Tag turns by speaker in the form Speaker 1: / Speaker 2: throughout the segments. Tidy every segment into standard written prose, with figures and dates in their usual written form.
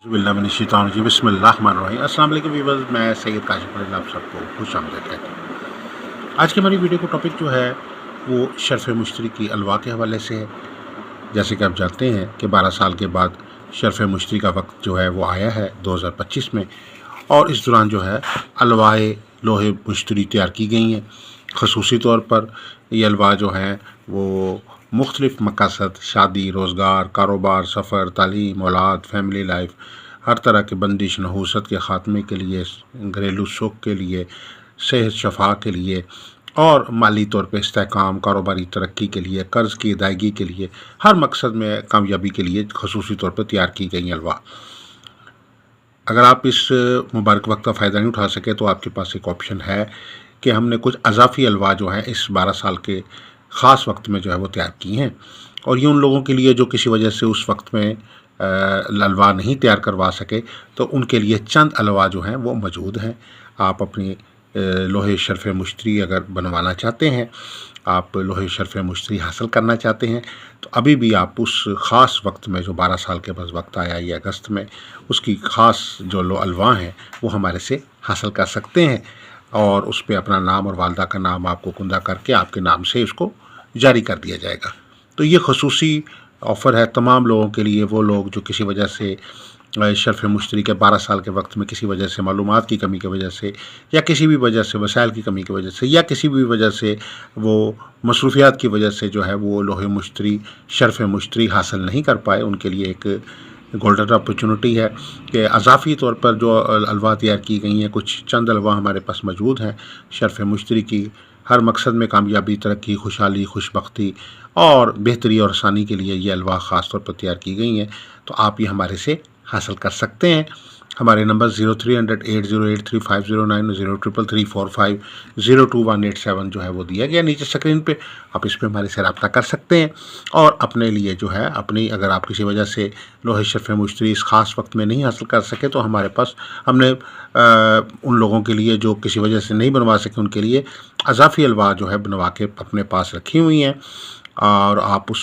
Speaker 1: बिस्मिल्लाहिर्रहमानिर्रहीम। अस्सलाम वालेकुम व्यूअर्स, मैं सैयद काशिफ अली आप सबको खुश आमदीद कहता हूँ। आज की हमारी वीडियो का टॉपिक जो है वो शर्फ़ मुश्तरी की अलवा के हवाले से है। जैसे कि आप जानते हैं कि 12 साल के बाद शर्फ़ मुश्तरी का वक्त जो है वो आया है 2025 में, और इस दौरान जो है अलवाए लोहे मुश्तरी तैयार की गई हैं। ख़ुसूसी तौर पर ये अलवा जो हैं वो मुख्तलिफ़ मक़ासद, शादी, रोज़गार, कारोबार, सफ़र, तालीम, औलाद, फैमिली लाइफ, हर तरह के बंदिश नहूसत के ख़ात्मे के लिए, घरेलू सुख के लिए, सेहत शफ़ा के लिए और माली तौर पर इस्तेहकाम, कारोबारी तरक्की के लिए, कर्ज़ की अदायगी के लिए, हर मकसद में कामयाबी के लिए ख़ुसूसी तौर पर तैयार की गई अलवा। अगर आप इस मुबारक वक्त का फ़ायदा नहीं उठा सके तो आपके पास एक ऑप्शन है कि हमने कुछ अज़ाफ़ी अलवा जो हैं इस 12 साल के ख़ास वक्त में जो है वो तैयार की हैं, और ये उन लोगों के लिए जो किसी वजह से उस वक्त में अलवा नहीं तैयार करवा सके, तो उनके लिए चंद अलवा जो हैं वो मौजूद हैं। आप अपनी लोहे शर्फ़ मुश्तरी अगर बनवाना चाहते हैं, आप लोहे शर्फ़ मुश्तरी हासिल करना चाहते हैं, तो अभी भी आप उस ख़ास वक्त में जो 12 साल के बाद वक्त आया ये अगस्त में, उसकी ख़ास जो अलवा हैं वो हमारे से हासिल कर सकते हैं, और उस पर अपना नाम और वालदा का नाम आपको कुंदा करके आपके नाम से उसको जारी कर दिया जाएगा। तो ये ख़ुसूसी ऑफ़र है तमाम लोगों के लिए, वो लोग जो किसी वजह से शर्फ़ मुश्तरी के 12 साल के वक्त में किसी वजह से, मालूमात की कमी की वजह से, या किसी भी वजह से, वसाइल की कमी की वजह से, या किसी भी वजह से वो मसरूफ़ियात की वजह से जो है वो लोहे मुश्तरी, शर्फ़ मुश्तरी हासिल नहीं कर पाए, उनके लिए एक गोल्डन अपॉर्चुनिटी है कि अज़ाफ़ी तौर पर जो अलवा तैयार की गई हैं, कुछ चंद अलवा हमारे पास मौजूद हैं शर्फ़ मुश्तरी की, हर मकसद में कामयाबी, तरक्की, खुशहाली, खुशबख्ती और बेहतरी और आसानी के लिए ये अलवा ख़ास तौर पर तैयार की गई हैं। तो आप ये हमारे से हासिल कर सकते हैं। हमारे नंबर 0300 80835090 03345 02187 जो है वो दिया गया नीचे स्क्रीन पे। आप इस पे हमारे से रब्ता कर सकते हैं, और अपने लिए जो है अपनी, अगर आप किसी वजह से लोहे शर्फ़ मुश्तरी इस ख़ास वक्त में नहीं हासिल कर सके, तो हमारे पास हमने उन लोगों के लिए जो किसी वजह से नहीं बनवा सके उनके लिए अज़ाफ़ी अलवा जो है बनवा के अपने पास रखी हुई हैं, और आप उस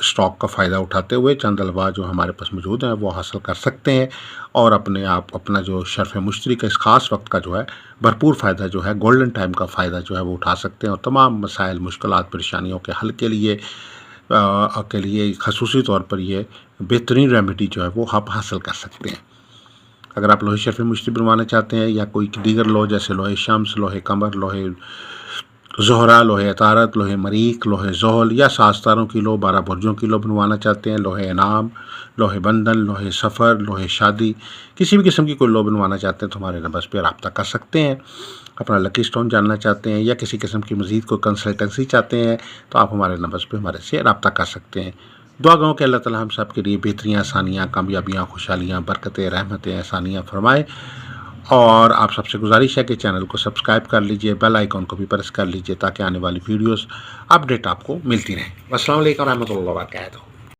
Speaker 1: स्टॉक का फ़ायदा उठाते हुए चंद अलवा जो हमारे पास मौजूद हैं वो हासिल कर सकते हैं, और अपना जो शर्फ़ मुश्तरी का इस ख़ास वक्त का जो है भरपूर फ़ायदा जो है, गोल्डन टाइम का फ़ायदा जो है वो उठा सकते हैं, और तमाम मसाइल, मुश्किलात, परेशानियों के हल के लिए ख़ुसूसी तौर पर ये बेहतरीन रेमेडी जो है वो आप हासिल कर सकते हैं। अगर आप लोहे शर्फ़ मुश्तरी बनवाना चाहते हैं, या कोई दीगर लोहे जैसे लोहे शम्स, लोहे कमर, लोहे ज़ोहरा, लोहे अतारत, लोहे मरीक, लोहे ज़ोहल या सास्तारों की लो, 12 बुर्जों की लो बनवाना चाहते हैं, लोहे इनाम, लोहे बंधन, लोहे सफ़र, लोहे शादी, किसी भी किस्म की कोई लो बनवाना चाहते हैं तो हमारे नंबर पर रब्ता कर सकते हैं। अपना लकी स्टोन जानना चाहते हैं, या किसी किस्म की मज़ीद कोई कंसल्टेंसी चाहते हैं, तो आप हमारे नंबर पर हमारे से रब्ता कर सकते हैं। दुआ गो कि अल्लाह ताला हम सब के लिए बेहतरियाँ, आसानियाँ, कामयाबियाँ, खुशहालियाँ, बरकतें, रहमतें, आसानियाँ फरमाए। और आप सबसे गुजारिश है कि चैनल को सब्सक्राइब कर लीजिए, बेल आइकॉन को भी प्रेस कर लीजिए, ताकि आने वाली वीडियोस अपडेट आपको मिलती रहें। अस्सलाम वालेकुम रहमतुल्लाहि व बरकातहू।